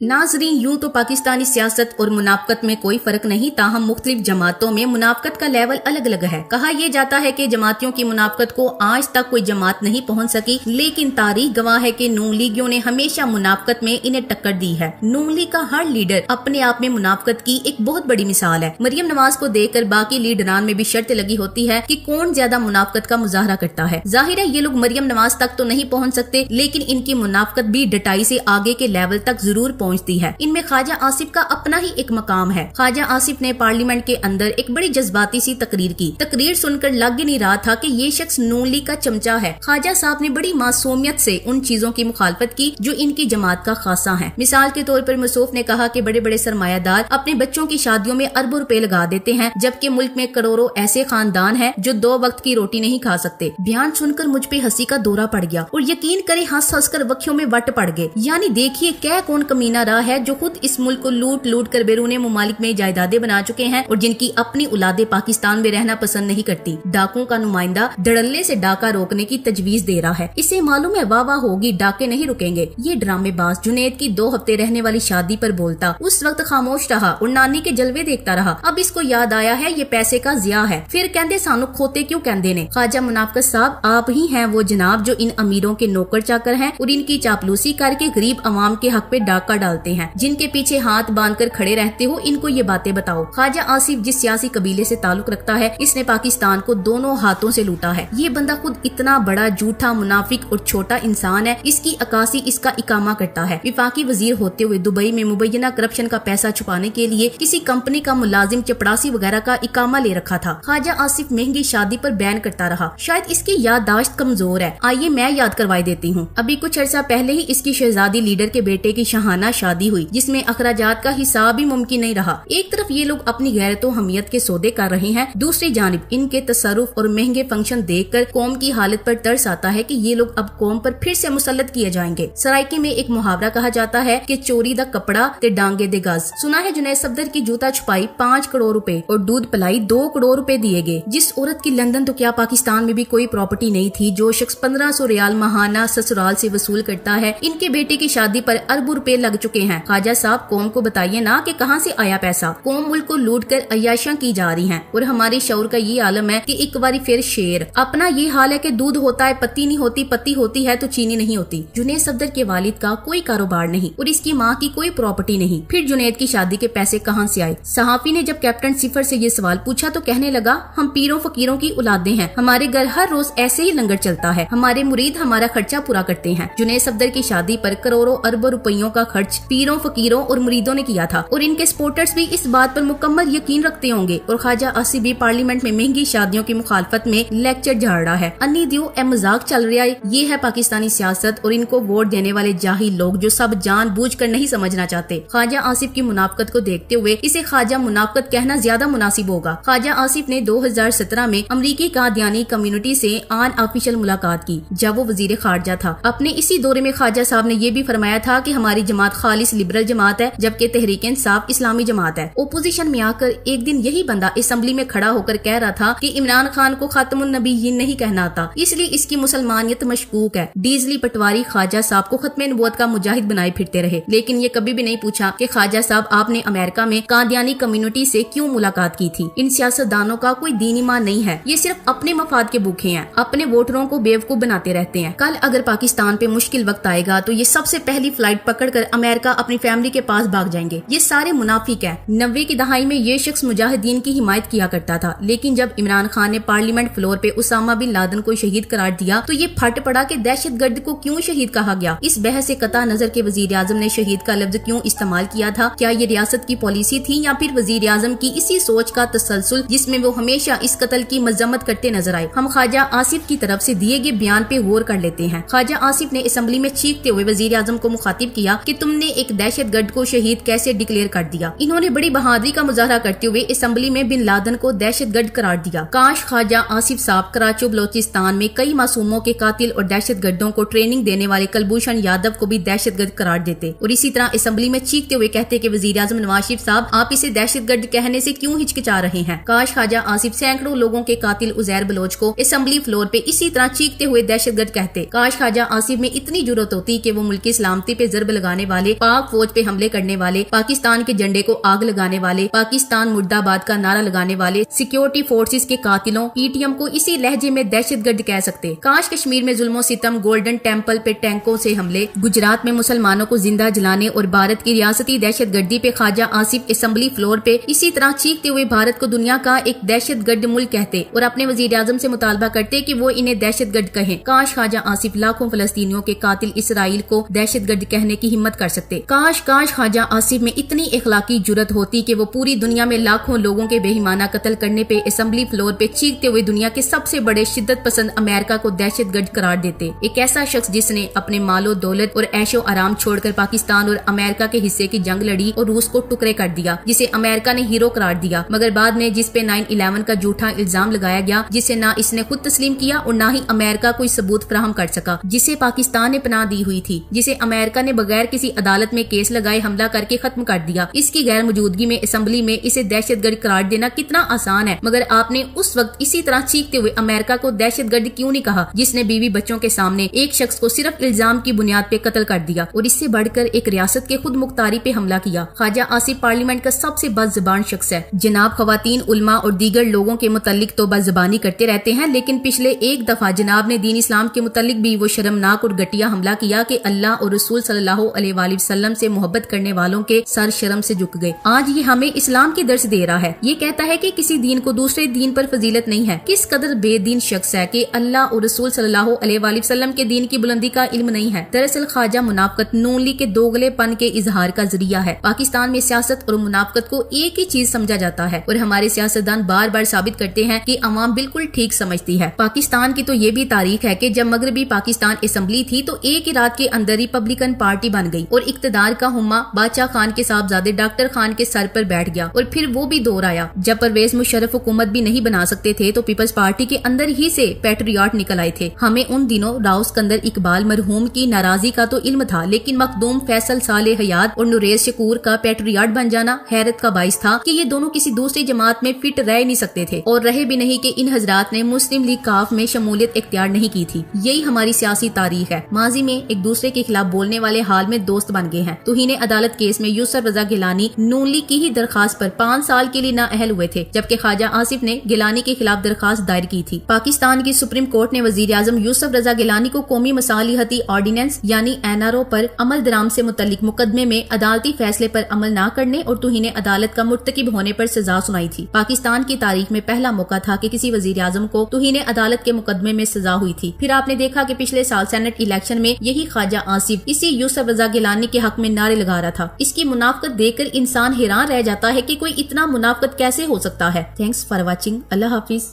नाजरीन, यूं तो पाकिस्तानी सियासत और मुनाफकत में कोई फर्क नहीं, ताहम मुख्तलिफ जमातों में मुनाफकत का लेवल अलग अलग है। कहा यह जाता है कि जमातियों की मुनाफकत को आज तक कोई जमात नहीं पहुंच सकी, लेकिन तारीख गवाह है कि नून लीगियों ने हमेशा मुनाफकत में इन्हें टक्कर दी है। नून लीग का हर लीडर अपने आप में मुनाफकत की एक बहुत बड़ी मिसाल है। मरियम नवाज को देखकर बाकी लीडरान में भी शर्त लगी होती है कि कौन ज्यादा मुनाफकत का मुजाहरा करता है। जाहिर है ये लोग मरियम नवाज तक तो नहीं पहुँच सकते, लेकिन इनकी मुनाफकत भी डटाई से आगे के लेवल तक जरूर पहुंचती है। इनमें ख्वाजा आसिफ का अपना ही एक मकाम है। ख्वाजा आसिफ ने पार्लियामेंट के अंदर एक बड़ी जज्बाती सी तकरीर की। तकरीर सुनकर लग ही नहीं रहा था कि ये शख्स नून लीग का चमचा है। ख्वाजा साहब ने बड़ी मासूमियत से उन चीजों की मुखालफत की जो इनकी जमात का खासा है। मिसाल के तौर पर मसूफ ने कहा कि बड़े बड़े सरमायादार अपने बच्चों की शादियों में अरबों रुपए लगा देते हैं, जबकि मुल्क में करोड़ों ऐसे खानदान हैं जो 2 वक्त की रोटी नहीं खा सकते। बयान सुनकर मुझ पे हंसी का दौरा पड़ गया और यकीन करें हंस हंस कर वक्यों में वट पड़ गए। यानी देखिए क्या कौन कमीना रहा है जो खुद इस मुल्क को लूट लूट कर बैरूनी मुमालिक में जायदादें बना चुके हैं और जिनकी अपनी औलादें पाकिस्तान में रहना पसंद नहीं करती। डाकुओं का नुमाइंदा धड़ल्ले से डाका रोकने की तजवीज दे रहा है। इसे मालूम है वाह वाह होगी, डाके नहीं रुकेंगे। ये ड्रामेबाज जुनैद की 2 हफ्ते रहने वाली शादी पर बोलता, उस वक्त खामोश रहा और नानी के जलवे देखता रहा। अब इसको याद आया है ये पैसे का जिया है। फिर कहते सानू खोते क्यों कहते ने। ख्वाजा मुनाफकत साहब आप ही हैं वो जनाब जो इन अमीरों के नौकर चाकर हैं और इनकी चापलूसी करके गरीब अवाम के हक पे डाका डालते हैं। जिनके पीछे हाथ बांधकर खड़े रहते हो, इनको ये बातें बताओ। ख्वाजा आसिफ जिस सियासी कबीले से ताल्लुक रखता है, इसने पाकिस्तान को दोनों हाथों से लूटा है। ये बंदा खुद इतना बड़ा झूठा मुनाफिक और छोटा इंसान है, इसकी अकासी इसका इकामा करता है। विफाकी वजीर होते हुए दुबई में मुबैना करप्शन का पैसा छुपाने के लिए किसी कंपनी का मुलाजिम चपड़ासी वगैरह का इकामा ले रखा था। ख्वाजा आसिफ महंगी शादी पर बैन करता रहा। शायद इसकी याददाश्त कमजोर है। आइए मैं याद करवाई देती हूँ। अभी कुछ अर्सा पहले ही इसकी शहजादी लीडर के बेटे की शाहाना शादी हुई, जिसमें अखराजात का हिसाब भी मुमकिन नहीं रहा। एक तरफ ये लोग अपनी गैरत और हमियत के सौदे कर रहे हैं, दूसरी जानिब इनके तसरुफ और महंगे फंक्शन देखकर कौम की हालत पर तरस आता है कि ये लोग अब कौम पर फिर से मुसल्लत किए जाएंगे। सराइकी में एक मुहावरा कहा जाता है कि चोरी दा कपड़ा ते डांगे दे गज। सुना है जुनैद सफदर की जूता छुपाई 5 करोड़ रुपए और दूध पिलाई 2 करोड़ रुपए दिए गए। जिस औरत की लंदन तो क्या पाकिस्तान में भी कोई प्रॉपर्टी नहीं थी, जो शख्स 1500 रियाल माहाना ससुराल से वसूल करता है, इनके बेटे की शादी पर अरबों रुपए लग चुके हैं। ख्वाजा साहब कौम को बताइए ना कि कहां से आया पैसा। कौम मुल्क को लूट कर अय्याशियां की जा रही हैं और हमारे शऊर का ये आलम है कि एक बारी फिर शेर। अपना ये हाल है कि दूध होता है पत्ती नहीं होती, पत्ती होती है तो चीनी नहीं होती। जुनैद सफदर के वालिद का कोई कारोबार नहीं और इसकी माँ की कोई प्रॉपर्टी नहीं। फिर जुनैद की शादी के पैसे कहां से आए। सहाफी ने जब कैप्टन सिफर से ये सवाल पूछा तो कहने लगा, हम पीरों फकीरों की औलादें हैं, हमारे घर हर रोज ऐसे ही लंगर चलता है, हमारे मुरीद हमारा खर्चा पूरा करते हैं। जुनैद सफदर की शादी पर करोड़ों अरबों रुपयों का खर्च पीरों फकीरों और मुरीदों ने किया था और इनके सपोर्टर्स भी इस बात पर मुकम्मल यकीन रखते होंगे। और ख्वाजा आसिफ भी पार्लियामेंट में महंगी शादियों की मुखालफत में लेक्चर झाड़ रहा है। अन्नी दियो ए मजाक चल रहा है। ये है पाकिस्तानी सियासत और इनको वोट देने वाले जाहिल लोग जो सब जानबूझ कर नहीं समझना चाहते। ख्वाजा आसिफ की मुनाफकत को देखते हुए इसे ख्वाजा मुनाफकत कहना ज्यादा मुनासिब होगा। ख्वाजा आसिफ ने 2017 में अमरीकी कादियानी कम्युनिटी से आन ऑफिशियल मुलाकात की जब वो वजीर खारजा था। अपने इसी दौरे में ख्वाजा साहब ने ये भी फरमाया था कि हमारी जमात खालिस लिबरल जमात है, जबकि तहरीक इंसाफ इस्लामी जमात है। ओपोजिशन में आकर एक दिन यही बंदा असेंबली में खड़ा होकर कह रहा था कि इमरान खान को खातमुन नबीयीन नहीं कहना आता, इसलिए इसकी मुसलमानियत मशकूक है। डीजली पटवारी ख्वाजा साहब को खत्मे नबूवत का मुजाहिद बनाए फिरते रहे, लेकिन ये कभी भी नहीं पूछा कि ख्वाजा साहब आपने अमेरिका में कादियानी कम्युनिटी से क्यों मुलाकात की थी। इन सियासतदानों का कोई दीन ईमान नहीं है, ये सिर्फ अपने मफाद के भूखे हैं, अपने वोटरों को बेवकूफ बनाते रहते हैं। कल अगर पाकिस्तान पे मुश्किल वक्त आएगा तो ये सबसे पहली फ्लाइट पकड़कर अमेरिका अपनी फैमिली के पास भाग जाएंगे। ये सारे मुनाफिक हैं। 90 की दहाई में ये शख्स मुजाहिदीन की हिमायत किया करता था, लेकिन जब इमरान खान ने पार्लियामेंट फ्लोर पे उसामा बिन लादेन को शहीद करार दिया तो ये फट पड़ा कि दहशतगर्द को क्यों शहीद कहा गया। इस बहस से कता नजर के वजीर आजम ने शहीद का लफ्ज क्यों इस्तेमाल किया था। क्या ये रियासत की पॉलिसी थी या फिर वजीर आजम की इसी सोच का तसलसल जिसमें वो हमेशा इस कत्ल की मजम्मत करते नजर आए। हम ख्वाजा आसिफ की तरफ से दिए गए बयान पे गौर कर लेते हैं। ख्वाजा आसिफ ने असेंबली में चीखते हुए वजीर आजम को मुखातिब किया कि तुमने एक दहशतगर्द को शहीद कैसे डिक्लेयर कर दिया। इन्होंने बड़ी बहादुरी का मुजाहरा करते हुए असेंबली में बिन लादेन को दहशतगर्द करार दिया। काश ख्वाजा आसिफ साहब कराची बलोचिस्तान में कई मासूमों के कातिल और दहशतगर्दों को ट्रेनिंग देने वाले कुलभूषण यादव को भी दहशतगर्द करार देते और इसी तरह असेंबली में चीखते हुए कहते कि वजीर आजम नवाज शरीफ साहब आप इसे दहशतगर्द कहने से क्यों हिचकिचा रहे हैं। काश ख्वाजा आसिफ सैकड़ों लोगों के कातिल उजैर बलोच को असेंबली फ्लोर पे इसी तरह चीखते हुए दहशतगर्द कहते। काश ख्वाजा आसिफ में इतनी जुर्रत होती कि वो मुल्क की सलामती पे जरब लगाने वाले वाले, पाक फौज पे हमले करने वाले, पाकिस्तान के झंडे को आग लगाने वाले, पाकिस्तान मुर्दाबाद का नारा लगाने वाले सिक्योरिटी फोर्सेस के कातिलों पीटीएम को इसी लहजे में दहशतगर्द कह सकते। काश कश्मीर में जुल्मो सितम, गोल्डन टेम्पल पे टैंकों से हमले, गुजरात में मुसलमानों को जिंदा जलाने और भारत की रियासती दहशतगर्दी पे ख्वाजा आसिफ असेंबली फ्लोर पे इसी तरह चीखते हुए भारत को दुनिया का एक दहशतगर्द मुल्क कहते और अपने वजीर आजम से मुतालबा करते कि वो इन्हें दहशतगर्द कहें। काश ख्वाजा आसिफ लाखों फलस्तीनियों के कातिल इसराइल को दहशतगर्द कहने की हिम्मत कर सकते। काश ख्वाजा आसिफ में इतनी इखलाकी जुर्रत होती कि वो पूरी दुनिया में लाखों लोगों के बेईमाना कत्ल करने पे असेंबली फ्लोर पे चीखते हुए दुनिया के सबसे बड़े शिद्दत पसंद अमेरिका को दहशतगर्द करार देते। एक ऐसा शख्स जिसने अपने मालो दौलत और ऐशो आराम छोड़कर पाकिस्तान और अमेरिका के हिस्से की जंग लड़ी और रूस को टुकड़े कर दिया, जिसे अमेरिका ने हीरो करार दिया, मगर बाद में जिस पे 9/11 का झूठा इल्जाम लगाया गया, जिसे ना इसने खुद तस्लीम किया और ना ही अमेरिका कोई सबूत फराहम कर सका, जिसे पाकिस्तान ने पनाह दी हुई थी, जिसे अमेरिका ने बगैर किसी अदालत में केस लगाए हमला करके खत्म कर दिया। इसकी गैर मौजूदगी में असेंबली में इसे दहशतगर्द करार देना कितना आसान है, मगर आपने उस वक्त इसी तरह चीखते हुए अमेरिका को दहशतगर्द क्यों नहीं कहा, जिसने बीवी बच्चों के सामने एक शख्स को सिर्फ इल्जाम की बुनियाद पे कत्ल कर दिया और इससे बढ़कर एक रियासत के खुद मुख्तारी पे हमला किया। ख्वाजा आसिफ पार्लियामेंट का सबसे बदज़बान शख्स है। जनाब खवातीन, उलमा और दीगर लोगों के मुतालिक तो बदज़बानी करते रहते हैं, लेकिन पिछले एक दफा जनाब ने दीन इस्लाम के मुतालिक भी वो शर्मनाक और घटिया हमला किया कि अल्लाह और रसूल सल्लल्लाहु अलैहि वसल्लम से मोहब्बत करने वालों के सर शर्म से झुक गए। आज ये हमें इस्लाम की दर्स दे रहा है। ये कहता है कि किसी दीन को दूसरे दीन पर फजीलत नहीं है। किस कदर बेदीन शख्स है कि अल्लाह और रसूल सल्लल्लाहु अलैहि वसल्लम के दीन की बुलंदी का इल्म नहीं है। दरअसल ख्वाजा मुनाफकत नून लीग के दोगलेपन के इजहार का जरिया है। पाकिस्तान में सियासत और मुनाफकत को एक ही चीज समझा जाता है और हमारे सियासतदान बार बार साबित करते हैं कि अवाम बिल्कुल ठीक समझती है। पाकिस्तान की तो ये भी तारीख है कि जब मगरबी पाकिस्तान असेंबली थी तो एक ही रात के अंदर रिपब्लिकन पार्टी बन गई और इक्तदार का हुम्मा बादशाह खान के साहबजादे डॉक्टर खान के सर पर बैठ गया और फिर वो भी दौर आया जब परवेज मुशर्रफ हुकूमत भी नहीं बना सकते थे तो पीपल्स पार्टी के अंदर ही से पैट्रियट निकल आए थे। हमें उन दिनों राव सिकंदर इकबाल मरहूम की नाराजगी का तो इल्म था, लेकिन मखदूम फैसल साले हयात और नुरेज शकूर का पैट्रियट बन जाना हैरत का बाइस था कि ये दोनों किसी दूसरी जमात में फिट रह नहीं सकते थे और रहे भी नहीं कि इन हजरात ने मुस्लिम लीग काफ में शमूलियत इख्तियार नहीं की थी। यही हमारी सियासी तारीख है। माजी में एक दूसरे के खिलाफ बोलने वाले हाल में दोस्त बन गए हैं। तौहीन अदालत केस में यूसुफ रजा गिलानी नून लीग की ही दरखास्त पर 5 साल के लिए नाअहल हुए थे, जबकि ख्वाजा आसिफ ने गिलानी के खिलाफ दरखास्त दायर की थी। पाकिस्तान की सुप्रीम कोर्ट ने वजीर आजम यूसुफ रजा गिलानी को कौमी मसालिहती ऑर्डिनेंस यानी NRO पर अमल दराम से मुतल्लिक मुकदमे में अदालती फैसले पर अमल न करने और तौहीन अदालत का मुर्तकिब होने पर सजा सुनाई थी। पाकिस्तान की तारीख में पहला मौका था कि किसी वजीर आजम को तौहीन अदालत के मुकदमे में सजा हुई थी। फिर आपने देखा कि पिछले साल सेनेट इलेक्शन में यही ख्वाजा आसिफ इसी यूसुफ रजा गिलानी के हक में नारे लगा रहा था। इसकी मुनाफकत देखकर इंसान हैरान रह जाता है कि कोई इतना मुनाफकत कैसे हो सकता है। Thanks for watching. Allah Hafiz.